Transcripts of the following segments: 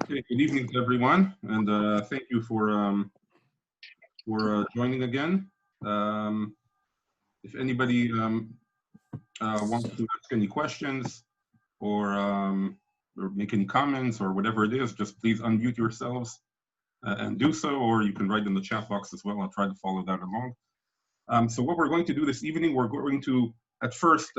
Okay, good evening to everyone, and thank you for joining again. If anybody wants to ask any questions or make any comments or whatever it is, just please unmute yourselves and do so, or you can write in the chat box as well. I'll try to follow that along. So what we're going to do this evening, we're going to at first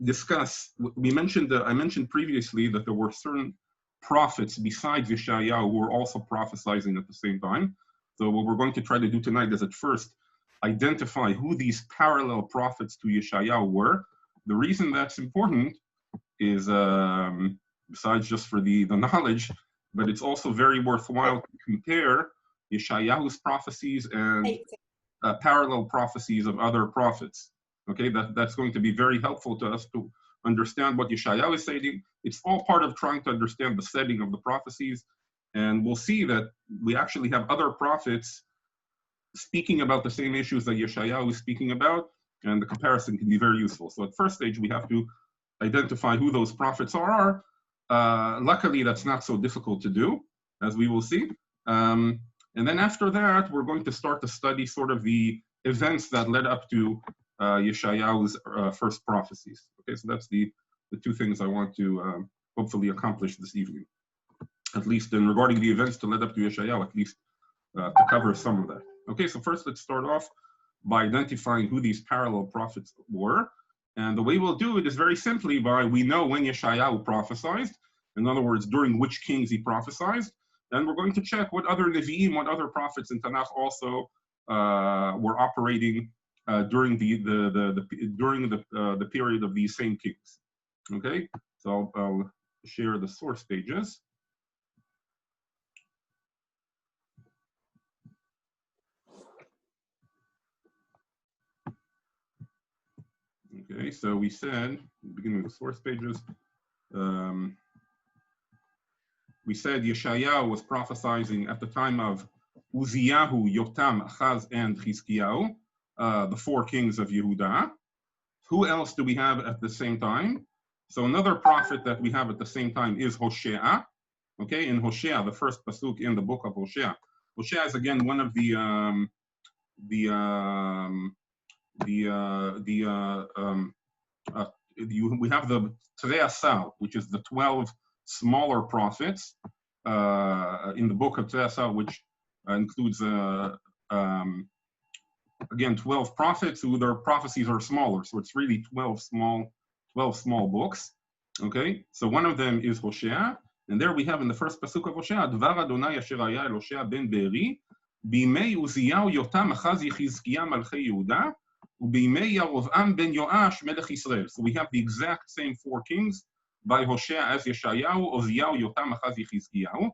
discuss. I mentioned previously that there were certain prophets besides Yeshayahu who were also prophesying at the same time. So what we're going to try to do tonight is at first identify who these parallel prophets to Yeshayahu were. The reason that's important is, besides just for the knowledge, but it's also very worthwhile to compare Yeshayahu's prophecies and parallel prophecies of other prophets. Okay, that's going to be very helpful to us to understand what Yeshayahu is saying. It's all part of trying to understand the setting of the prophecies. And we'll see that we actually have other prophets speaking about the same issues that Yeshayahu is speaking about, and the comparison can be very useful. So at first stage, we have to identify who those prophets are. Luckily, that's not so difficult to do, as we will see. And then after that, we're going to start to study sort of the events that led up to Yeshayahu's first prophecies. Okay, so that's the two things I want to hopefully accomplish this evening, at least in regarding the events that led up to Yeshayahu, at least to cover some of that. Okay, so first let's start off by identifying who these parallel prophets were. And the way we'll do it is very simply by, we know when Yeshayahu prophesied, in other words, during which kings he prophesied, and we're going to check what other Nevi'im, what other prophets in Tanakh also were operating during the period of these same kings. Okay, so I'll share the source pages. Okay, so we said, beginning with the source pages, we said Yeshayahu was prophesying at the time of Uzziyahu, Yotam, Achaz, and Chizkiyahu, the four kings of Yehuda. Who else do we have at the same time? So another prophet that we have at the same time is Hosea. Okay, in Hosea, the first pasuk in the book of Hosea. Hosea is again one of we have the Tereasal, which is the 12 smaller prophets in the book of Tereasal, which includes again 12 prophets who their prophecies are smaller, so it's really 12 small books. Okay, so one of them is Hosea, and there we have in the first pasuk of Hosea, Dvar Adonai asher haya el Hosea ben Beeri bimei Uzziyahu Yotam Achaz Yechizkiya malchei Yehuda ubimei Yarovam ben Yoash melech Israel. So we have the exact same four kings by Hosea as Yeshayahu, Uzziyahu, Yotam, Achaz, Yechizkiyahu.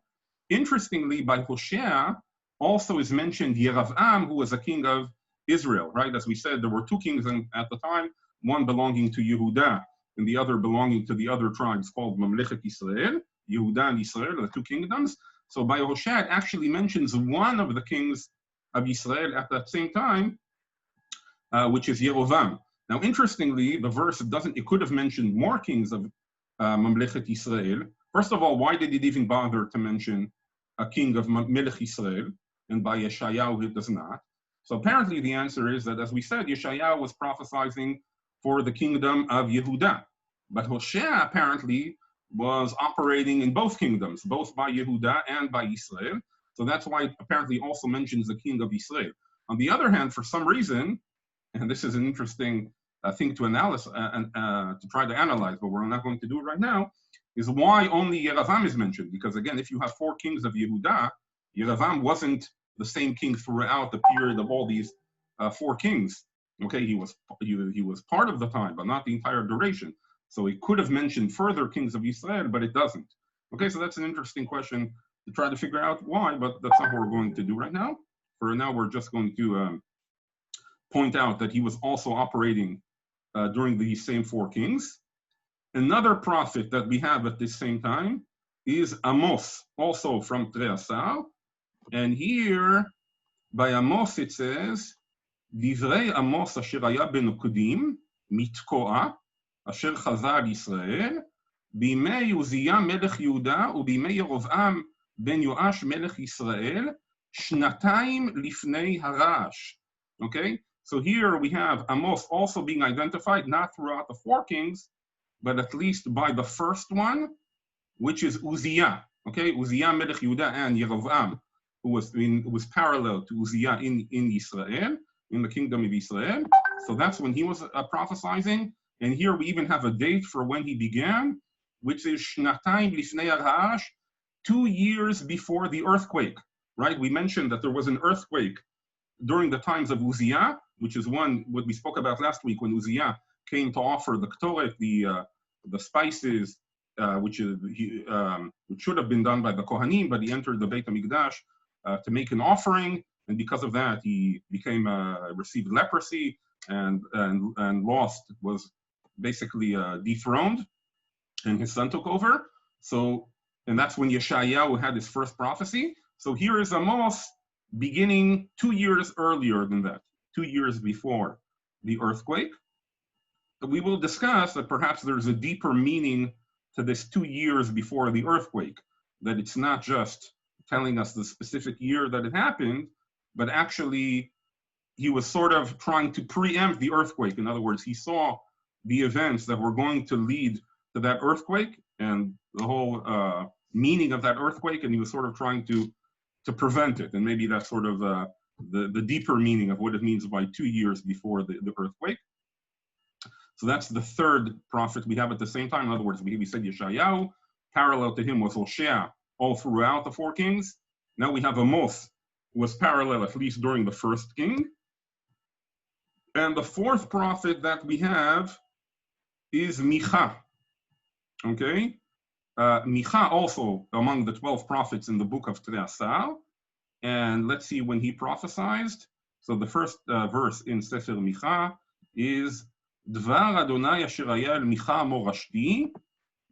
Interestingly, by Hosea also is mentioned Yeravam, who was a king of Israel, right? As we said, there were two kings at the time, one belonging to Yehuda and the other belonging to the other tribes called Mamlechet Israel, Yehuda and Israel, the two kingdoms. So by Hosea, it actually mentions one of the kings of Israel at that same time, which is Yerovam. Now, interestingly, the verse it could have mentioned more kings of Mamlechet Israel. First of all, why did it even bother to mention a king of Melech Israel? And by Yeshayahu, it does not. So apparently the answer is that, as we said, Yeshayahu was prophesying for the kingdom of Yehuda. But Hosea apparently was operating in both kingdoms, both by Yehuda and by Israel. So that's why it apparently also mentions the king of Israel. On the other hand, for some reason, and this is an interesting thing to analyze and to try to analyze, but we're not going to do it right now, is why only Yeravam is mentioned. Because again, if you have four kings of Yehuda, Yeravam wasn't the same king throughout the period of all these four kings. Okay, he was part of the time, but not the entire duration. So he could have mentioned further kings of Israel, but it doesn't. Okay, so that's an interesting question to try to figure out why, but that's not what we're going to do right now. For now, we're just going to point out that he was also operating during these same four kings. Another prophet that we have at this same time is Amos, also from Tereasal. And here, by Amos, it says, Divrei Amos asher haya ben Ukudim, mitkoa, asher chazal Yisrael, בימי עוזיה מלך יהודה ובימי ירבעם בן יואש מלך ישראל, שנתיים לפני הרעש. Okay, so here we have Amos also being identified not throughout the 4 kings, but at least by the first one, which is Uzziah. Okay, Uzziah melech Yehuda and Yerovam, who was parallel to Uzziah in Israel, in the kingdom of Israel. So that's when he was prophesying. And here we even have a date for when he began, which is Shnatayim Lifnei Ha'arash, 2 years before the earthquake. Right? We mentioned that there was an earthquake during the times of Uzziah, which is what we spoke about last week when Uzziah came to offer the Ktoret, the spices, which should have been done by the Kohanim, but he entered the Beit HaMikdash to make an offering, and because of that, he received leprosy and was basically dethroned, and his son took over. So, and that's when Yeshayahu had his first prophecy. So here is Amos beginning 2 years earlier than that, 2 years before the earthquake. But we will discuss that perhaps there's a deeper meaning to this 2 years before the earthquake, that it's not just telling us the specific year that it happened, but actually he was sort of trying to preempt the earthquake. In other words, he saw the events that were going to lead to that earthquake and the whole meaning of that earthquake, and he was sort of trying to prevent it. And maybe that's sort of the deeper meaning of what it means by 2 years before the earthquake. So that's the third prophet we have at the same time. In other words, we said Yeshayahu, parallel to him was Hosea all throughout the 4 kings. Now we have Amos, who was parallel at least during the first king. And the fourth prophet that we have is Micha. Okay? Micha also among the 12 prophets in the book of Treasar. And let's see when he prophesied. So the first verse in Sefer Micha is Dvar Adonai asher haya el Micha morashti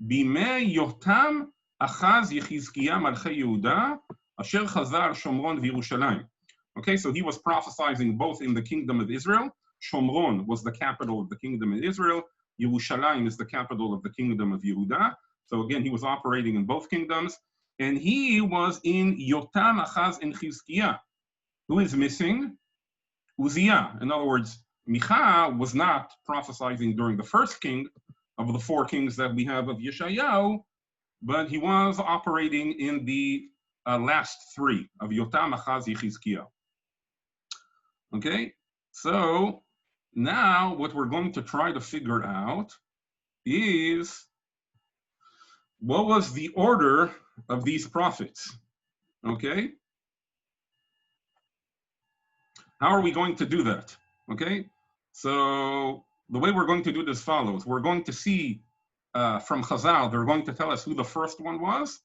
bimei Yotam achaz Yechizkiah malchei Yehuda asher chaza al Shomron v'Yerushalayim. Okay, so he was prophesying both in the kingdom of Israel. Shomron was the capital of the kingdom of Israel. Yerushalayim is the capital of the kingdom of Yehuda. So again, he was operating in both kingdoms. And he was in Yotam, Achaz, and Chizkiah. Who is missing? Uzziah. In other words, Micha was not prophesying during the first king of the 4 kings that we have of Yeshayahu, but he was operating in the last 3 of Yotam, Achaz, Chizkiah. Okay, so now what we're going to try to figure out is what was the order of these prophets. Okay, how are we going to do that? Okay, so the way we're going to do it as follows. We're going to see from Chazal, they're going to tell us who the first one was,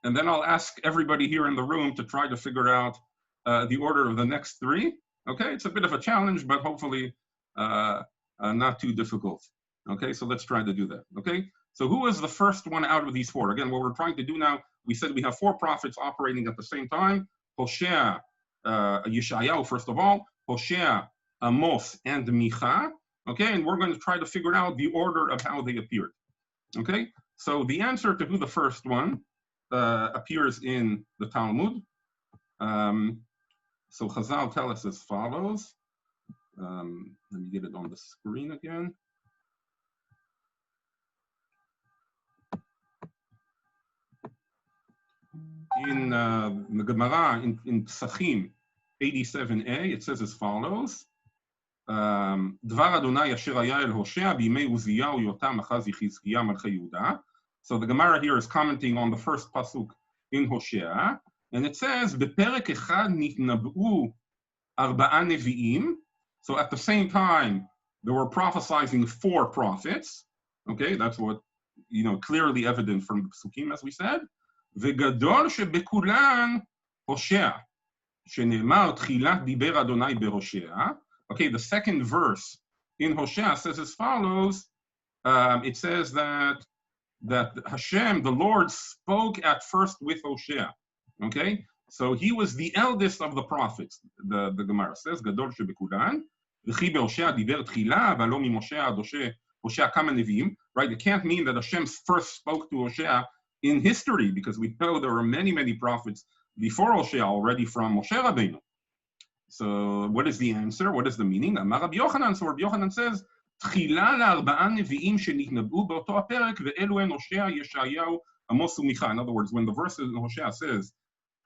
and then I'll ask everybody here in the room to try to figure out the order of the next 3. Okay, it's a bit of a challenge, but hopefully not too difficult. Okay, so let's try to do that. Okay, so who is the first one out of these 4? Again, what we're trying to do now, we said we have 4 prophets operating at the same time. Hosea, Yeshayahu, first of all, Hosea, Amos, and Micha. Okay, and we're going to try to figure out the order of how they appeared. Okay, so the answer to who the first one appears in the Talmud. So Chazal tell us as follows. Let me get it on the screen again. In the Gemara, in Psachim 87a, it says as follows. Dvar Adonai asher haya el Hosea bimei Uzziyahu Yotam Achaz Yechizkiah malchei Yehuda. So the Gemara here is commenting on the first pasuk in Hosea, and it says, Beperek echad nitnab'u arba'a nevi'im. So at the same time, they were prophesying 4 prophets. Okay, that's what, clearly evident from the psukim, as we said. V'gadol shebekulan Hosea, shene'emar tchilat diber Adonai beHosea. Okay, the second verse in Hosea says as follows. It says that Hashem, the Lord, spoke at first with Hosea. Okay, so he was the eldest of the prophets. The Gemara says, Gadol shebekulan, v'chi beHosea diber tchila, v'alo mimoshe ad Hosea kama neviim. right? It can't mean that Hashem first spoke to Hosea in history, because we know there were many, many prophets before Hosea already from Moshe Rabbeinu. So what is the answer? What is the meaning? Amar Rabbi Yochanan, so Rabbi Yochanan says, תחילה לארבעה נביאים שנתנבאו באותו הפרק, ואלו הן הושע, ישעיהו, עמוס ומיכה. In other words, when the verse in Hosea says,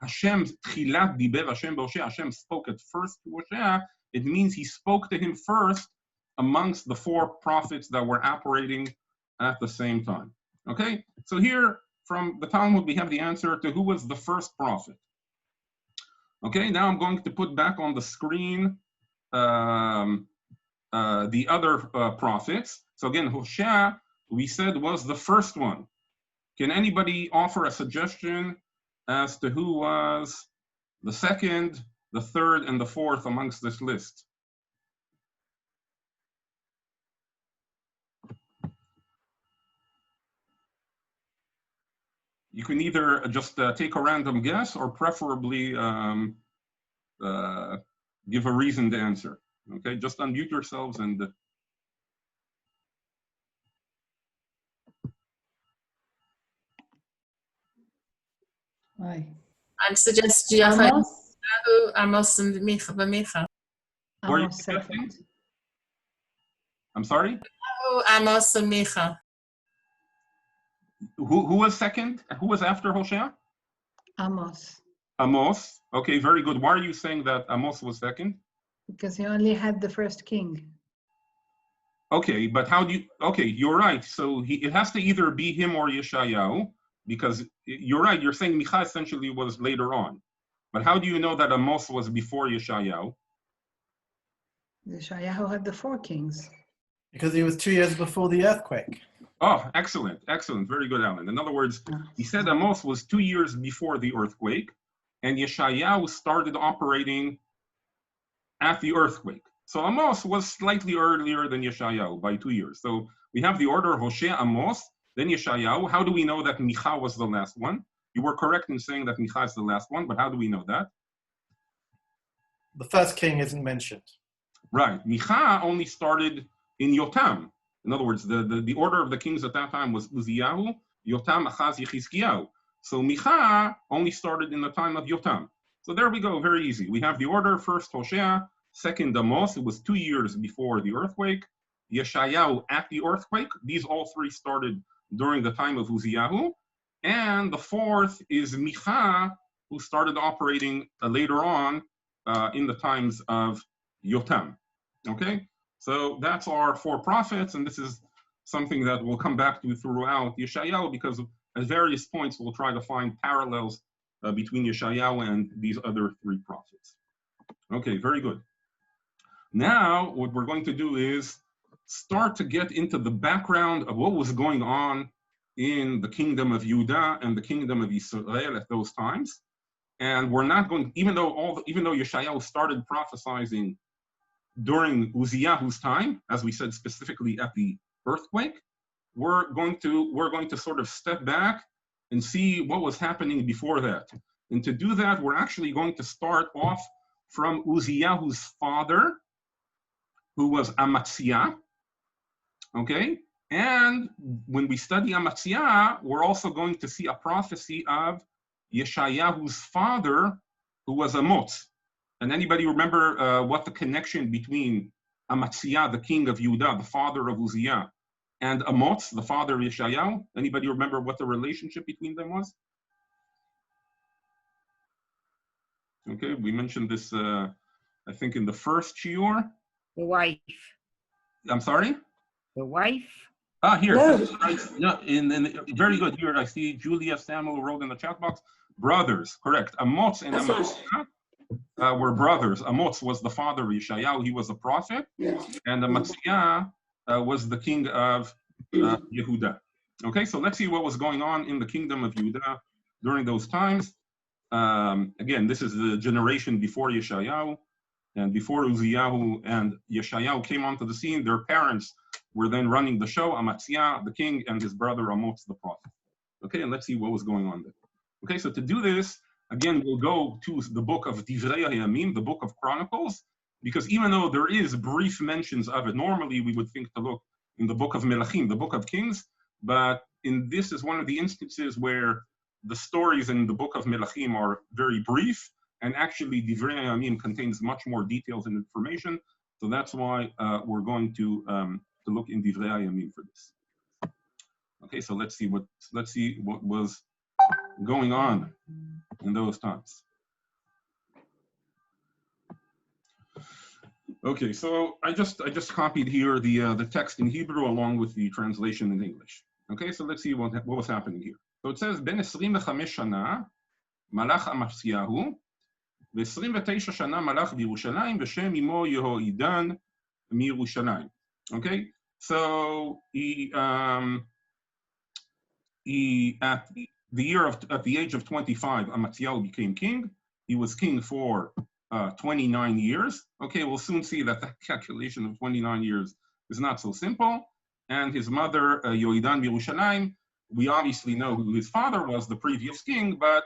Hashem תחילת דיבר Hashem בהושע, Hashem spoke at first to Hosea, it means he spoke to him first amongst the four prophets that were operating at the same time. Okay, so here from the Talmud we have the answer to who was the first prophet. Okay, now I'm going to put back on the screen the other prophets. So again, Hosea, we said, was the first one. Can anybody offer a suggestion as to who was the second, the third, and the fourth amongst this list? You can either just take a random guess or preferably give a reasoned answer. Okay, just unmute yourselves and I'd suggest Yeshayahu, Amos, and Micha. Who are you suggesting? I'm sorry? Amos and Micha. Who was second? Who was after Hosea? Amos. Amos. Okay, very good. Why are you saying that Amos was second? Because he only had the first king. Okay, but how do you, okay, you're right. So it has to either be him or Yeshayahu, because you're right, you're saying Micha essentially was later on. But how do you know that Amos was before Yeshayahu? Yeshayahu had the four kings. Because he was 2 years before the earthquake. Oh, excellent, excellent. Very good, Alan. In other words, he said Amos was 2 years before the earthquake, and Yeshayahu started operating at the earthquake. So Amos was slightly earlier than Yeshayahu by 2 years. So we have the order Hosea, Amos, then Yeshayahu. How do we know that Micha was the last one? You were correct in saying that Micha is the last one, but how do we know that? The first king isn't mentioned. Right. Micha only started in Yotam. In other words, the order of the kings at that time was Uziyahu, Yotam, Achaz, Yechizkiyahu. So Micha only started in the time of Yotam. So there we go, very easy. We have the order, first Hosea, second Amos, it was 2 years before the earthquake, Yeshayahu at the earthquake. These all three started during the time of Uziyahu. And the fourth is Micha, who started operating later on in the times of Yotam. Okay, so that's our four prophets, and this is something that we'll come back to throughout Yeshayahu, because at various points we'll try to find parallels between Yeshayahu and these other three prophets. Okay, very good. Now, what we're going to do is start to get into the background of what was going on in the kingdom of Judah and the kingdom of Israel at those times. And we're not going, even though Yeshayahu started prophesying during Uziyahu's time, as we said specifically at the earthquake, we're going to sort of step back and see what was happening before that. And to do that, we're actually going to start off from Uziyahu's father, who was Amaziah. Okay, and when we study Amaziah, we're also going to see a prophecy of Yeshayahu's father, who was Amos. And anybody remember what the connection between Amaziah, the king of Judah, the father of Uzziah, and Amos, the father of Yeshayahu? Anybody remember what the relationship between them was? Okay, we mentioned this, I think, in the first shiur. The wife. I'm sorry? The wife? Ah, here. No. Yeah, very good. Here, I see Julia Samuel wrote in the chat box. Brothers, correct. Amos and Amaziah were brothers. Amos was the father of Yeshayahu. He was a prophet. And Amaziah was the king of Yehuda. Okay, so let's see what was going on in the kingdom of Yehuda during those times. Again, this is the generation before Yeshayahu. And before Uziyahu and Yeshayahu came onto the scene, their parents were then running the show, Amaziah, the king, and his brother Amos, the prophet. Okay, and let's see what was going on there. Okay, so to do this, again, we'll go to the book of Divrei HaYamim, the book of Chronicles, because even though there is brief mentions of it, normally we would think to look in the book of Melachim, the book of Kings, but this is one of the instances where the stories in the book of Melachim are very brief, and actually Divrei Hayamim contains much more details and information. So that's why we're going to look in Divrei Hayamim for this. Okay, so let's see what was going on in those times. Okay, so I just copied here the text in Hebrew along with the translation in English. Okay, so let's see what was happening here. So it says, Ben 25 shana malach Amasyahu, ו-29 shana malach בירושלים, ושם אמו יהוידן מירושלים. Okay, so at the age of 25, Amasyahu became king. He was king for 29 years. Okay, we'll soon see that calculation of 29 years is not so simple. And his mother, Yoidan Birushalayim, we obviously know who his father was, the previous king, but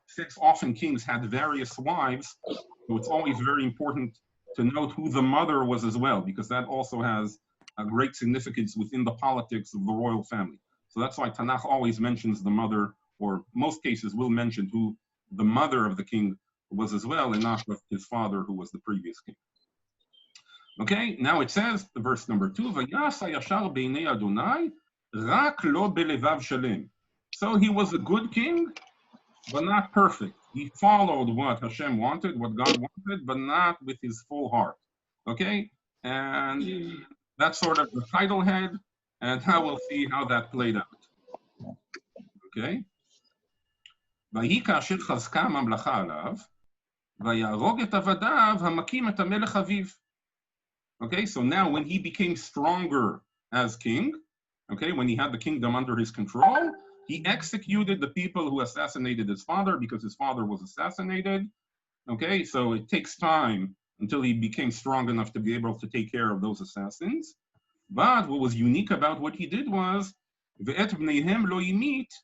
since often kings had various wives, so it's always very important to note who the mother was as well, because that also has a great significance within the politics of the royal family. So that's why Tanakh always mentions the mother, or most cases will mention who the mother of the king was as well, and not just his father who was the previous king. Okay, now it says, verse number 2, Vayasa yashar beinei Adonai, rak lo belevav shalem. So he was a good king, but not perfect. He followed what Hashem wanted, what God wanted, but not with his full heart. Okay, and that's sort of the title head, and now we'll see how that played out. Okay. ויהי כאשר חזקה הממלכה עליו, ויהרוג את עבדיו המכים את המלך אביו. Okay, so now when he became stronger as king, okay, when he had the kingdom under his control, he executed the people who assassinated his father because his father was assassinated. Okay, so it takes time until he became strong enough to be able to take care of those assassins. But what was unique about what he did was, ואת בניהם לא ימית,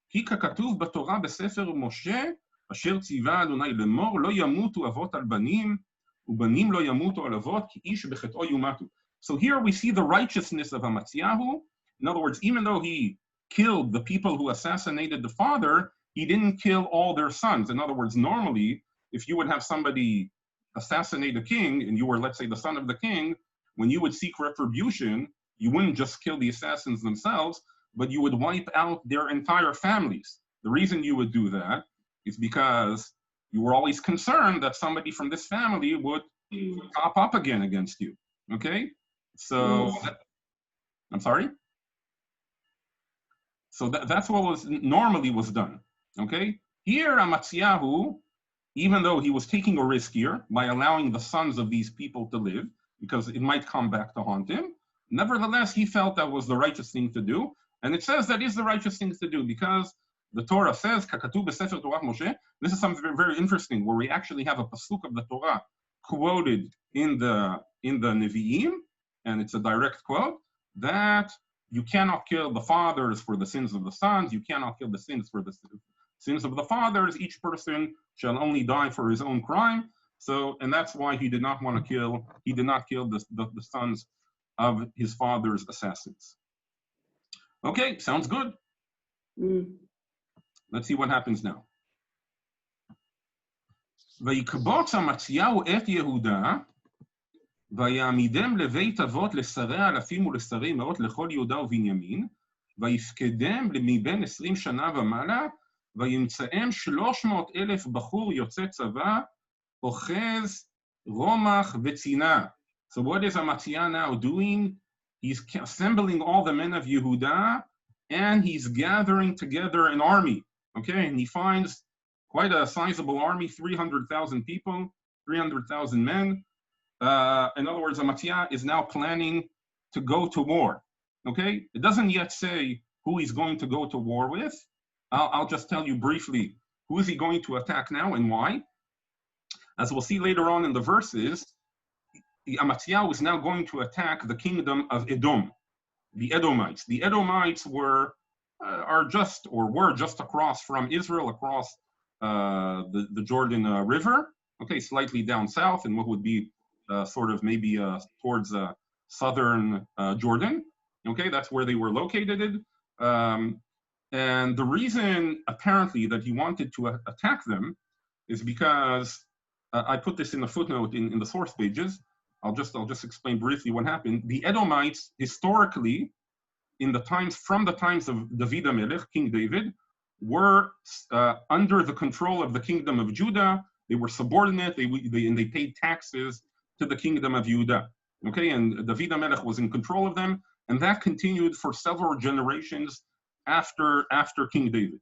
כי ככתוב בתורה בספר משה, אשר ציווה אדוני לאמור, לא ימותו אבות על בנים, ובנים לא ימותו על אבות, כי איש בחטאו יומתו. So here we see the righteousness of Amasyahu. In other words, even though he killed the people who assassinated the father, he didn't kill all their sons. In other words, normally, if you would have somebody assassinate a king, and you were, let's say, the son of the king, when you would seek retribution, you wouldn't just kill the assassins themselves, but you would wipe out their entire families. The reason you would do that is because you were always concerned that somebody from this family would pop up again against you. Okay? So, I'm sorry? So that's what was normally was done. Okay? Here, Amasyahu, even though he was taking a risk here by allowing the sons of these people to live, because it might come back to haunt him, nevertheless, he felt that was the righteous thing to do. And it says that is the righteous thing to do because the Torah says, Kakatu b'sefer Torah Moshe. This is something very, very interesting where we actually have a pasuk of the Torah quoted in the Nevi'im, and it's a direct quote, that you cannot kill the fathers for the sins of the sons, you cannot kill the sins for the sins of the fathers, each person shall only die for his own crime. So, and that's why he did not want to kill, he did not kill the sons of his father's assassins. Okay, sounds good. Let's see what happens now. ויקבוץ אמציה את יהודה, ויעמידם לבית אבות לשרי אלפים ולשרי מאות לכל יהודה ובנימין, ויפקדם מבין 20 שנה ומעלה, וימצאם 300,000 בחור יוצא צבא, אוחז, רומח וצינה. So what is Amasya now doing? He's assembling all the men of Yehuda, and he's gathering together an army. Okay, and he finds quite a sizable army, 300,000 people, 300,000 men. In other words, Amasya is now planning to go to war. Okay, it doesn't yet say who he's going to go to war with. I'll just tell you briefly who is he going to attack now and why. As we'll see later on in the verses, Amasya is now going to attack the kingdom of Edom, the Edomites. The Edomites were just across from Israel, across the Jordan River, okay, slightly down south in what would be sort of maybe towards southern Jordan. Okay, that's where they were located. And the reason, apparently, that he wanted to attack them is because I put this in a footnote in the source pages. I'll just explain briefly what happened. The Edomites, historically, from the times of David HaMelech, King David, were under the control of the kingdom of Judah. They were subordinate. They paid taxes to the kingdom of Judah. Okay, and David HaMelech was in control of them, and that continued for several generations after King David.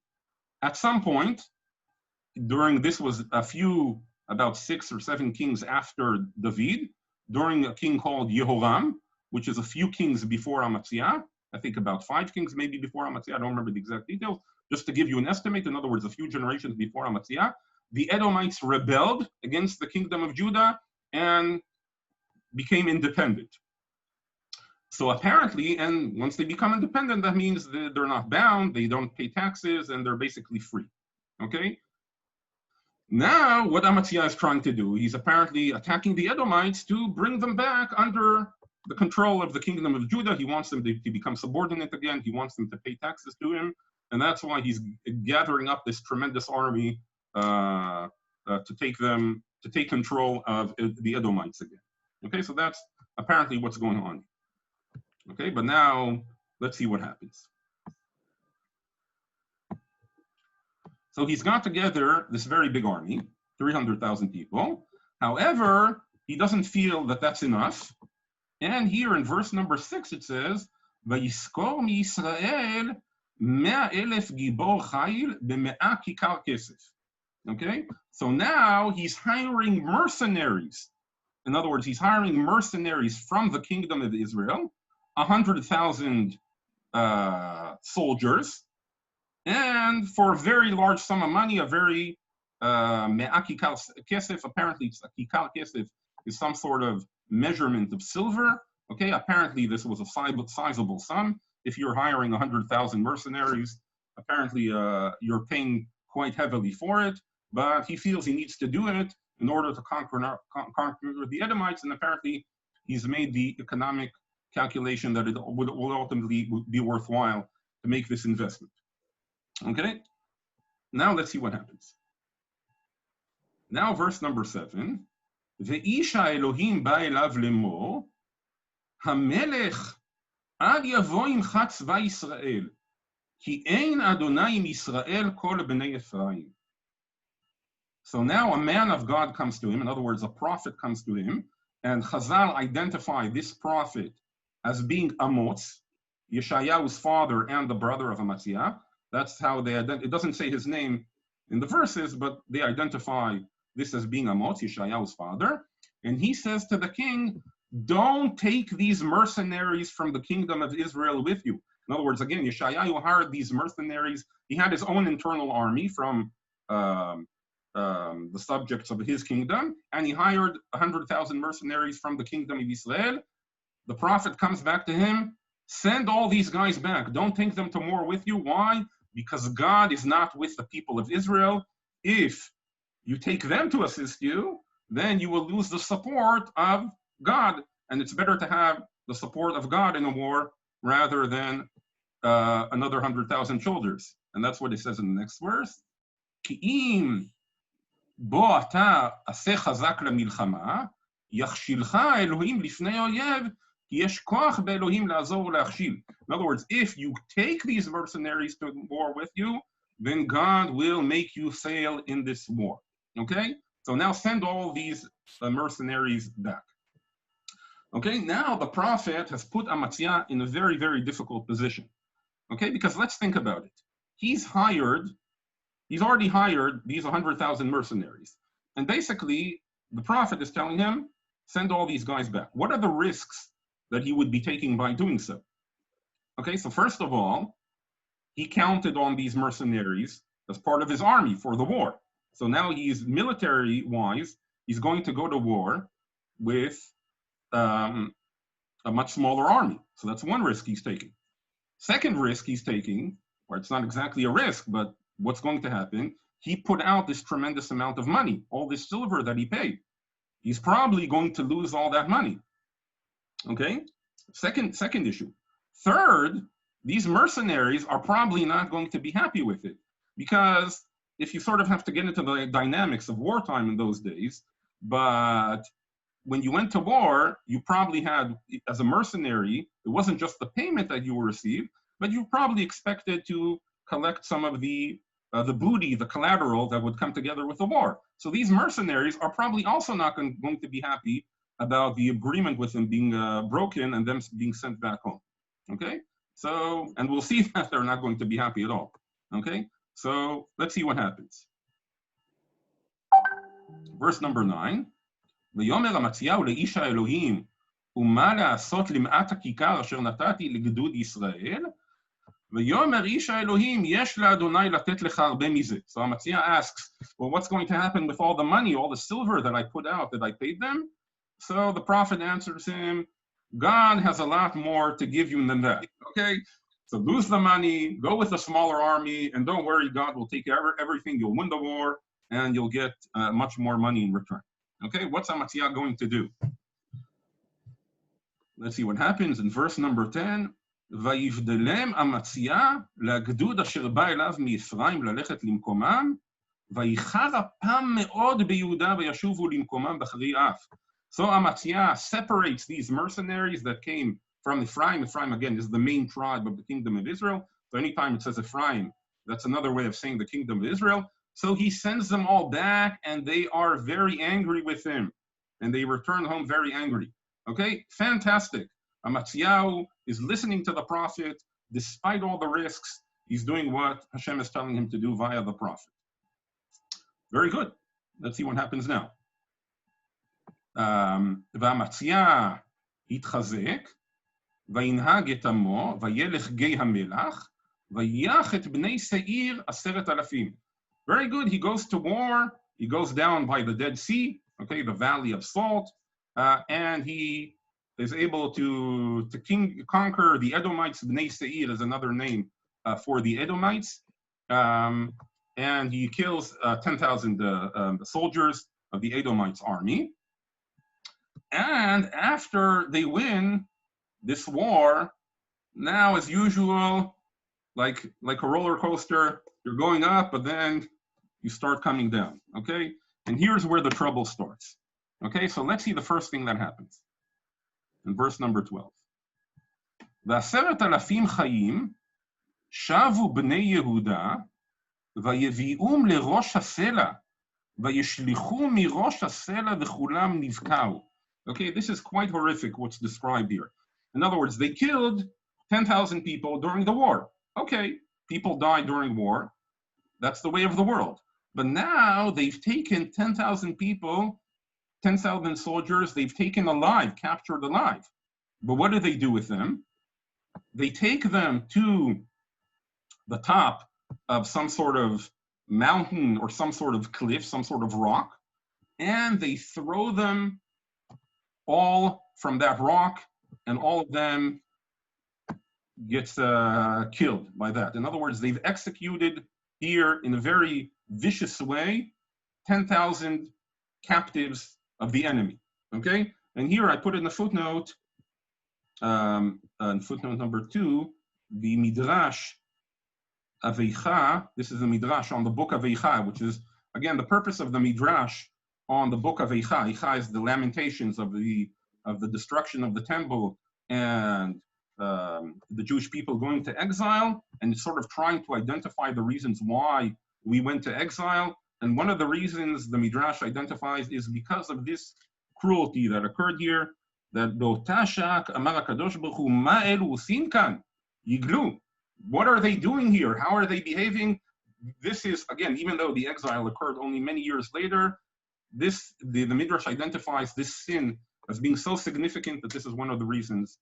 At some point, this was about 6 or 7 kings after David, during a king called Yehoram, which is a few kings before Amaziah. I think about 5 kings maybe before Amaziah. I don't remember the exact details. Just to give you an estimate, in other words, a few generations before Amaziah, the Edomites rebelled against the kingdom of Judah and became independent. So apparently, and once they become independent, that means that they're not bound, they don't pay taxes, and they're basically free. Okay? Now, what Amaziah is trying to do, he's apparently attacking the Edomites to bring them back under the control of the kingdom of Judah. He wants them to become subordinate again. He wants them to pay taxes to him. And that's why he's gathering up this tremendous army to take control of the Edomites again. Okay, so that's apparently what's going on. Okay, but now let's see what happens. So he's got together this very big army, 300,000 people. However, he doesn't feel that that's enough. And here in verse number 6, it says, "Vayiskor miYisrael 100,000 gibor chayil b100 kikar kesef." Okay, so now he's hiring mercenaries. In other words, he's hiring mercenaries from the kingdom of Israel, 100,000 soldiers, and for a very large sum of money, a very kikar kesef. Apparently, a kikar kesef is some sort of measurement of silver. Okay, apparently this was a sizable sum. If you're hiring 100,000 mercenaries, apparently you're paying quite heavily for it. But he feels he needs to do it in order to conquer the Edomites, and apparently he's made the economic calculation that it would ultimately be worthwhile to make this investment. Okay, now let's see what happens. Now verse number 7, "Ve'ish ha'Elohim ba elav lemor, hamelech al yavo imcha tzva Yisrael, ki ein Adonai im Yisrael kol bnei Ephraim." So now a man of God comes to him, in other words, a prophet comes to him, and Chazal identify this prophet as being Amos, Yeshayahu's father and the brother of Amaziah. That's how it doesn't say his name in the verses, but they identify this as being Amos, Yeshayahu's father. And he says to the king, don't take these mercenaries from the kingdom of Israel with you. In other words, again, Yeshayahu hired these mercenaries. He had his own internal army from the subjects of his kingdom, and he hired 100,000 mercenaries from the kingdom of Israel. The prophet comes back to him, send all these guys back. Don't take them to war with you. Why? Because God is not with the people of Israel. If you take them to assist you, then you will lose the support of God. And it's better to have the support of God in a war rather than another 100,000 soldiers. And that's what it says in the next verse. Ki'im bo ata aseh chazak lemilchama, yachshilcha Elohim lifnei oyev, ki yesh koach beElohim la'azor u'le'achshil. In other words, if you take these mercenaries to war with you, then God will make you sail in this war. Okay? So now send all these mercenaries back. Okay, now the prophet has put Amaziah in a very, very difficult position. Okay, because let's think about it. He's already hired these 100,000 mercenaries. And basically, the prophet is telling him, send all these guys back. What are the risks that he would be taking by doing so? Okay, so first of all, he counted on these mercenaries as part of his army for the war. So now he's military-wise, he's going to go to war with a much smaller army. So that's one risk he's taking. Second risk he's taking, or it's not exactly a risk, but what's going to happen, he put out this tremendous amount of money, all this silver that he paid. He's probably going to lose all that money. Okay, second issue. Third, these mercenaries are probably not going to be happy with it, because if you sort of have to get into the dynamics of wartime in those days, but when you went to war, you probably had, as a mercenary, it wasn't just the payment that you will receive, but you probably expected to collect some of the booty, the collateral that would come together with the war. So these mercenaries are probably also not going to be happy about the agreement with them being broken and them being sent back home. Okay, so, and we'll see that they're not going to be happy at all. Okay, so let's see what happens. Verse number 9. ויאמר אמציהו לאיש האלוהים, ומה לעשות למעט הכיכר אשר נתתי לגדוד ישראל? ויאמר איש האלוהים, יש לאדוני לתת לך הרבה מזה. So Amaziah asks, well, what's going to happen with all the money, all the silver that I put out, that I paid them? So the prophet answers him, God has a lot more to give you than that. Okay, so lose the money, go with a smaller army, and don't worry, God will take care of everything. You'll win the war, and you'll get much more money in return. Okay, what's Amaziah going to do? Let's see what happens in verse number 10. ויבדלם אמציah לגדוד אשר בא אליו מיפריים ללכת למקומם, ויחר אפם מאוד ביהודה וישובו למקומם באחרי אף. So Amaziah separates these mercenaries that came from Ephraim. Ephraim, again, is the main tribe of the kingdom of Israel. So anytime it says Ephraim, that's another way of saying the kingdom of Israel. So he sends them all back, and they are very angry with him. And they return home very angry. Okay, fantastic. Amaziah is listening to the prophet. Despite all the risks, he's doing what Hashem is telling him to do via the prophet. Very good. Let's see what happens now. ואמציah התחזק, וינהג את עמו, וילך גיא המלח, ויח את בני שעיר 10,000. Very good. He goes to war. He goes down by the Dead Sea, okay, the Valley of Salt, and he is able to conquer the Edomites. Bnei Seir is another name for the Edomites. And he kills 10,000 soldiers of the Edomites' army. And after they win this war, now as usual, like a roller coaster, you're going up, but then you start coming down, okay? And here's where the trouble starts. Okay, so let's see the first thing that happens. In verse number 12. ו10,000 חיים שבו בני יהודה ויביאום לראש הסלע וישליכו מראש הסלע וכולם נבקעו. Okay, this is quite horrific what's described here. In other words, they killed 10,000 people during the war. Okay, people died during war. That's the way of the world. But now they've taken 10,000 people, 10,000 soldiers, they've taken alive, captured alive. But what do they do with them? They take them to the top of some sort of mountain or some sort of cliff, some sort of rock, and they throw them all from that rock, and all of them gets killed by that. In other words, they've executed here in a very vicious way 10,000 captives of the enemy. Okay, and here I put in the footnote, footnote number 2, the Midrash Aveicha. This is the Midrash on the book of Aveicha, which is again the purpose of the Midrash on the book of Eicha. Eicha is the lamentations of the destruction of the temple and the Jewish people going to exile, and it's sort of trying to identify the reasons why we went to exile. And one of the reasons the Midrash identifies is because of this cruelty that occurred here. That Dotashak Amar HaKadosh Baruch Hu Ma elu usin kan yiglu. What are they doing here? How are they behaving? This is, again, even though the exile occurred only many years later, the Midrash identifies this sin as being so significant that this is one of the reasons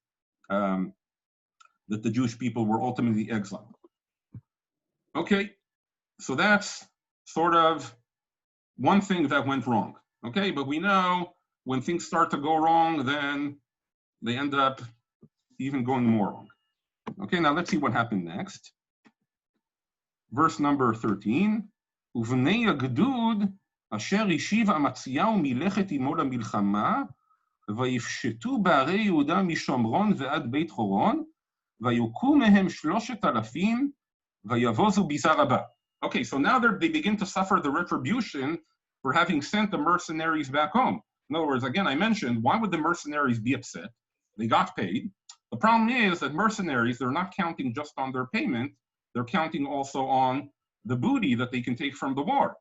that the Jewish people were ultimately exiled. Okay, so that's sort of one thing that went wrong. Okay, but we know when things start to go wrong, then they end up even going more wrong. Okay, now let's see what happened next. Verse number 13. ובני הגדוד אשר השיב אמציהו מלכת עמו למלחמה, ויפשטו בערי יהודה משומרון ועד בית חורון, ויוכו מהם 3,000, ויבוזו ביזה רבה. Okay, so now they begin to suffer the retribution for having sent the mercenaries back home. In other words, again, I mentioned, why would the mercenaries be upset? They got paid. The problem is that mercenaries, they're not counting just on their payment, they're counting also on the booty that they can take from the war.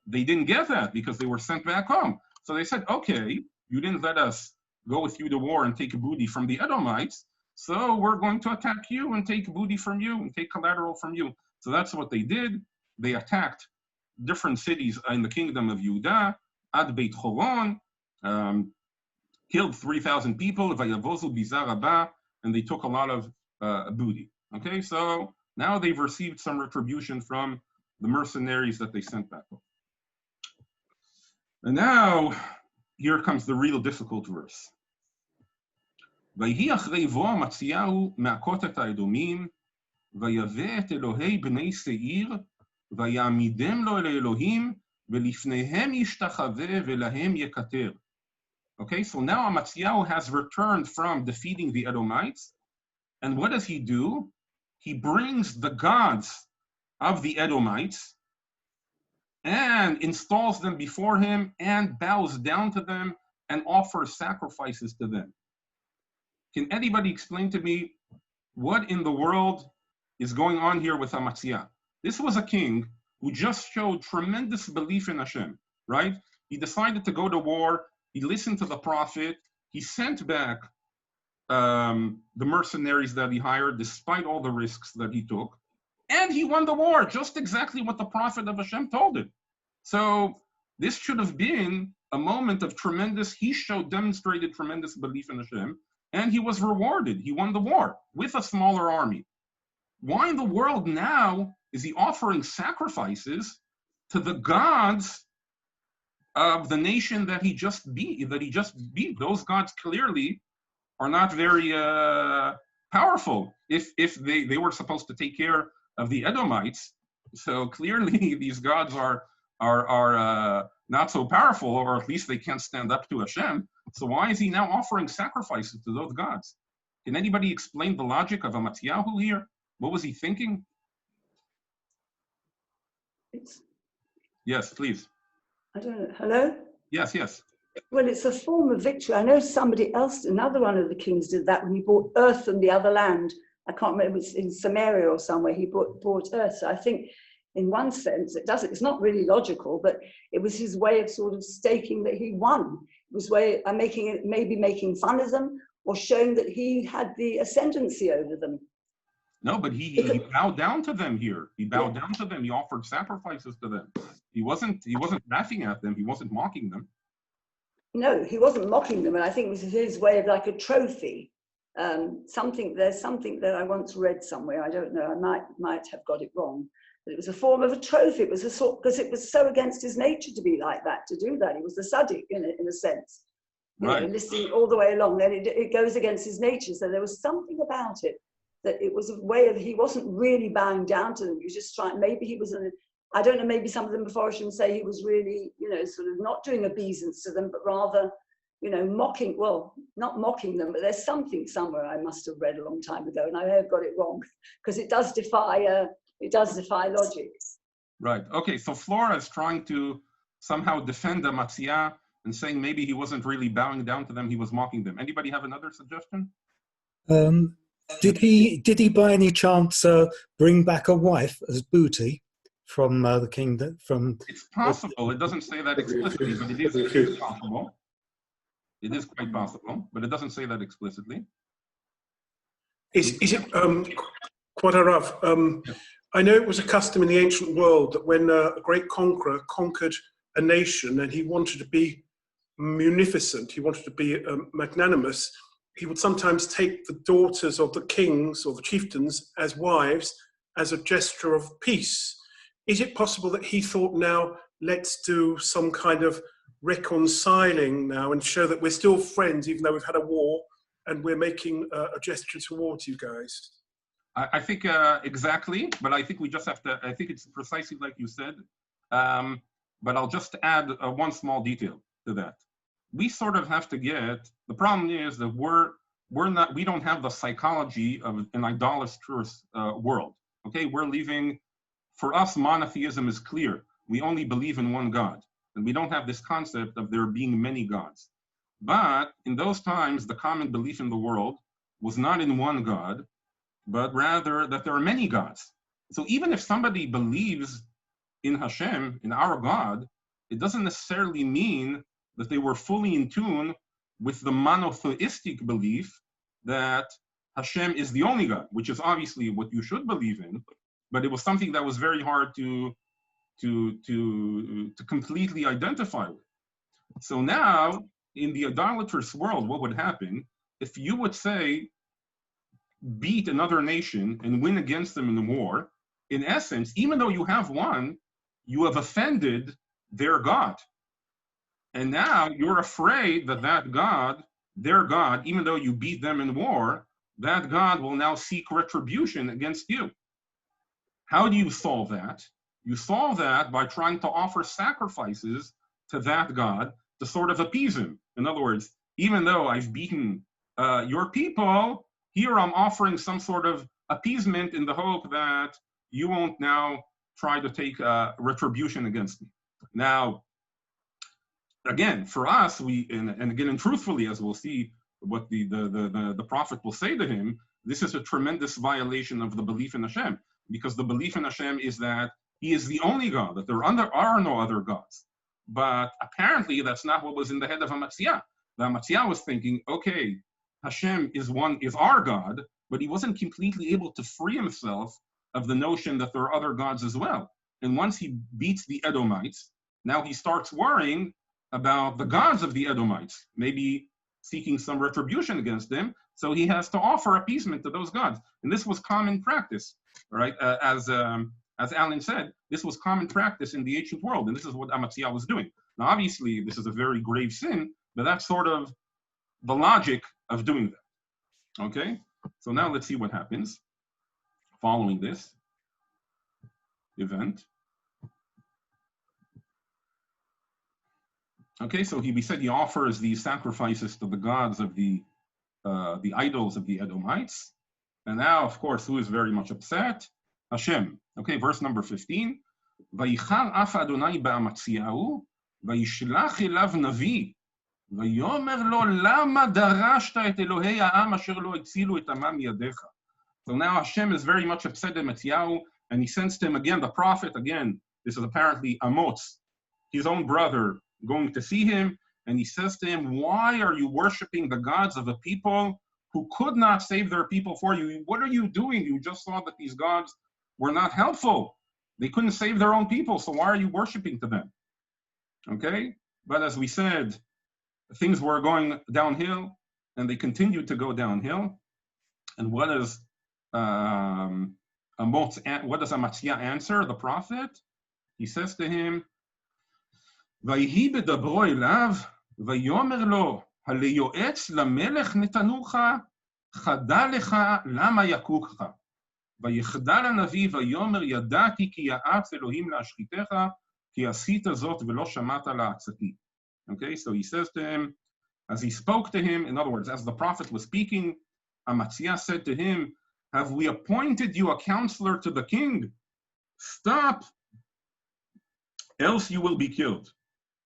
They didn't get that because they were sent back home. So they said, okay, you didn't let us go with you to war and take a booty from the Edomites, so we're going to attack you and take booty from you and take collateral from you. So that's what they did. They attacked different cities in the kingdom of Yehuda, Ad Beit Horon, killed 3,000 people, Vayavozu Biza Rabba, and they took a lot of booty. Okay, so now they've received some retribution from the mercenaries that they sent back home. And now, here comes the real difficult verse. ויהי אחרי בוא המציהו מעקות את האדומים, ויבא את אלוהי בני שעיר, ויעמידם לו אל האלוהים, ולפניהם ישתחווה ולהם יקטר. Okay, so now Amatziyahu has returned from defeating the Edomites, and what does he do? He brings the gods of the Edomites and installs them before him and bows down to them and offers sacrifices to them. Can anybody explain to me what in the world is going on here with Amatziyahu? This was a king who just showed tremendous belief in Hashem, right? He decided to go to war. He listened to the prophet. He sent back the mercenaries that he hired, despite all the risks that he took. And he won the war, just exactly what the prophet of Hashem told him. So this should have been a moment of tremendous, demonstrated tremendous belief in Hashem, and he was rewarded. He won the war with a smaller army. Why in the world now is he offering sacrifices to the gods of the nation that he just beat? Those gods clearly are not very powerful if they were supposed to take care of the Edomites. So clearly these gods are not so powerful, or at least they can't stand up to Hashem. So why is he now offering sacrifices to those gods? Can anybody explain the logic of Amatziyahu here? What was he thinking? Yes, please. I don't know. Hello? Yes, yes. Well, it's a form of victory. I know somebody else, another one of the kings did that when he bought earth from the other land. I can't remember, it was in Samaria or somewhere, he bought earth. So I think in one sense, it's not really logical, but it was his way of sort of staking that he won. It was way of making fun of them or showing that he had the ascendancy over them. No, but he bowed down to them here. He bowed down to them. He offered sacrifices to them. He wasn't laughing at them. He wasn't mocking them. No, he wasn't mocking them, and I think it was his way of like a trophy. There's something that I once read somewhere. I don't know. I might have got it wrong. But it was a form of a trophy. It was a sort, because it was so against his nature to be like that, to do that. He was the Sadiq in a sense, right. Listening all the way along. Then it goes against his nature. So there was something about it that it was a way of, he wasn't really bowing down to them. He was just trying. Maybe he was I don't know. Maybe some of them before I shouldn't say he was really, sort of not doing obeisance to them, but rather, mocking. Well, not mocking them, but there's something somewhere I must have read a long time ago, and I have got it wrong because it does defy. It does defy logic. Right. Okay. So Flora is trying to somehow defend Amatziyahu and saying maybe he wasn't really bowing down to them; he was mocking them. Anybody have another suggestion? Did he by any chance bring back a wife as booty from the kingdom? It's possible. It doesn't say that explicitly, but it is possible. It is quite possible, but it doesn't say that explicitly. Is it quite a rough? I know it was a custom in the ancient world that when a great conqueror conquered a nation and he wanted to be munificent, he wanted to be magnanimous, he would sometimes take the daughters of the kings or the chieftains as wives as a gesture of peace. Is it possible that he thought, now let's do some kind of reconciling now and show that we're still friends even though we've had a war and we're making a gesture towards you guys? I think exactly, but I think we just have to, I think it's precisely like you said, but I'll just add one small detail to that. we sort of have to get, the problem is that we don't have the psychology of an idolatrous world. Okay, we're leaving, for us, monotheism is clear. We only believe in one God, and we don't have this concept of there being many gods. But in those times, the common belief in the world was not in one God, but rather that there are many gods. So even if somebody believes in Hashem, in our God, it doesn't necessarily mean that they were fully in tune with the monotheistic belief that Hashem is the only God, which is obviously what you should believe in, but it was something that was very hard to completely identify with. So now, in the idolatrous world, what would happen if you would say, beat another nation and win against them in the war? In essence, even though you have won, you have offended their God. And now you're afraid that that God, their God, even though you beat them in war, that God will now seek retribution against you. How do you solve that? You solve that by trying to offer sacrifices to that God to sort of appease him. In other words, even though I've beaten your people, here I'm offering some sort of appeasement in the hope that you won't now try to take retribution against me. Now, again, for us, and truthfully, as we'll see what the prophet will say to him, this is a tremendous violation of the belief in Hashem, because the belief in Hashem is that he is the only God, that there are no other gods. But apparently that's not what was in the head of Amaziah. The Amaziah was thinking, okay, Hashem is our God, but he wasn't completely able to free himself of the notion that there are other gods as well. And once he beats the Edomites, now he starts worrying about the gods of the Edomites, maybe seeking some retribution against them. So he has to offer appeasement to those gods. And this was common practice, right? As Alan said, this was common practice in the ancient world, and this is what Amaziah was doing. Now, obviously, this is a very grave sin, but that's sort of the logic of doing that. Okay? So now let's see what happens following this event. Okay, so we said he offers these sacrifices to the gods of the idols of the Edomites. And now, of course, who is very much upset? Hashem. Okay, verse number 15. Vayichar af Adonai ba'amatziyahu, vayishlach elav navi, vayomer lo lama darashta et Elohei ha'am asher lo etzilu et amam yadecha. So now Hashem is very much upset at Matziyahu, and he sends to him again the prophet. Again, this is apparently Amos, his own brother, going to see him, and he says to him, why are you worshiping the gods of a people who could not save their people for you? What are you doing? You just saw that these gods were not helpful. They couldn't save their own people, so why are you worshiping to them? Okay, but as we said, things were going downhill, and they continued to go downhill. And what does Amaziah answer the prophet? He says to him, ויהי בדברו אליו, ויאמר לו, הליועץ למלך נתנוך, חדל לך למה יקוקך. ויחדל הנביא ויאמר, ידעתי כי יעץ אלוהים להשחיתך, כי עשית זאת ולא שמעת לעצתי. Okay, so he says to him, as he spoke to him, in other words, as the prophet was speaking, Amaziah said to him, have we appointed you a counselor to the king? Stop, else you will be killed.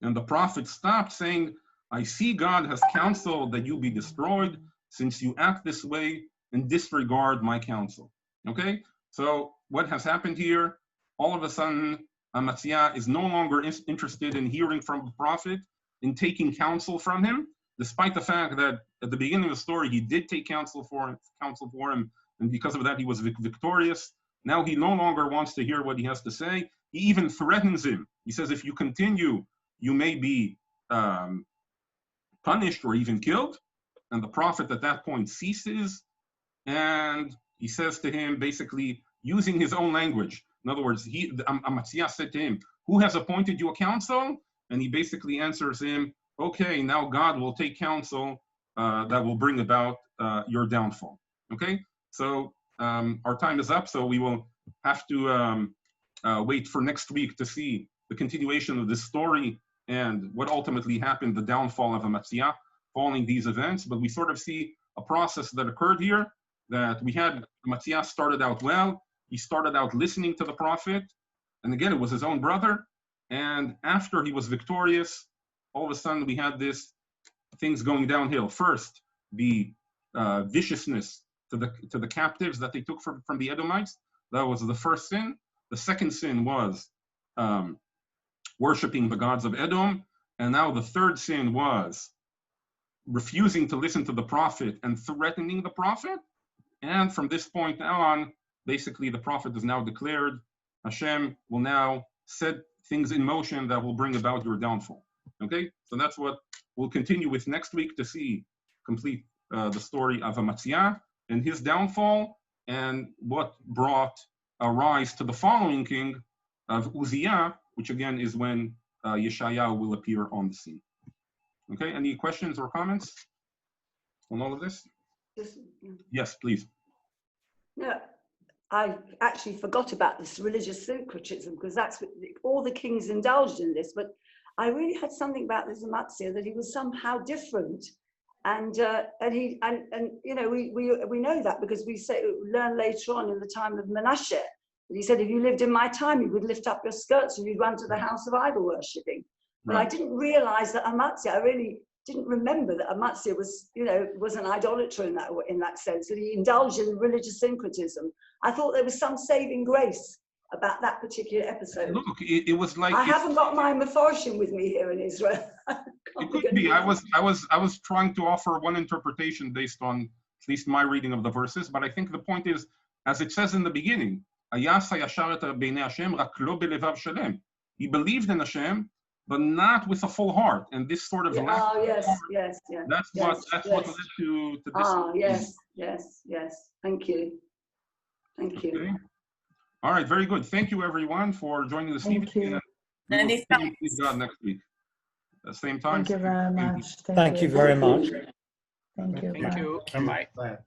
And the prophet stopped, saying, I see God has counseled that you be destroyed, since you act this way and disregard my counsel. Okay, so what has happened here? All of a sudden, Amaziah is no longer interested in hearing from the prophet, in taking counsel from him, despite the fact that at the beginning of the story, he did take counsel for him, and because of that, he was victorious. Now he no longer wants to hear what he has to say. He even threatens him. He says, if you continue, you may be punished or even killed. And the prophet at that point ceases, and he says to him, basically using his own language. In other words, Amaziah said to him, who has appointed you a counsel? And he basically answers him, okay, now God will take counsel that will bring about your downfall. Okay, so our time is up, so we will have to wait for next week to see the continuation of this story and what ultimately happened, the downfall of Amaziah following these events. But we sort of see a process that occurred here, that we had Amaziah started out well. He started out listening to the prophet. And again, it was his own brother. And after he was victorious, all of a sudden we had this things going downhill. First, the viciousness to the captives that they took from the Edomites. That was the first sin. The second sin was worshiping the gods of Edom. And now the third sin was refusing to listen to the prophet and threatening the prophet. And from this point on, basically the prophet is now declared, Hashem will now set things in motion that will bring about your downfall. Okay, so that's what we'll continue with next week to see complete the story of Amaziah and his downfall, and what brought a rise to the following king of Uzziah, which again is when Yeshayahu will appear on the scene. Okay, any questions or comments on all of this? Yes, please. No, I actually forgot about this religious syncretism, because that's what all the kings indulged in this. But I really had something about this Amaziah, that he was somehow different, and you know, we know that because we learn later on in the time of Manasseh that he said, if you lived in my time, you would lift up your skirts and you'd run to the house of idol worshipping. But I didn't realize that Amaziah, I really didn't remember that Amaziah was, you know, was an idolater in that sense, that he indulged in religious syncretism. I thought there was some saving grace about that particular episode. Look, it was like I haven't got my Mephorshim with me here in Israel. It could be. I was trying to offer one interpretation based on at least my reading of the verses, but I think the point is, as it says in the beginning, he believed in Hashem, but not with a full heart, and this sort of yes. That's what led to this. Ah, yes. Thank you. Okay. All right, very good. Thank you, everyone, for joining this evening. you. Many thanks. God next week. Same time. Thank you very much. Thank you very much. Thank you. Thank Bye. you. Bye. Bye.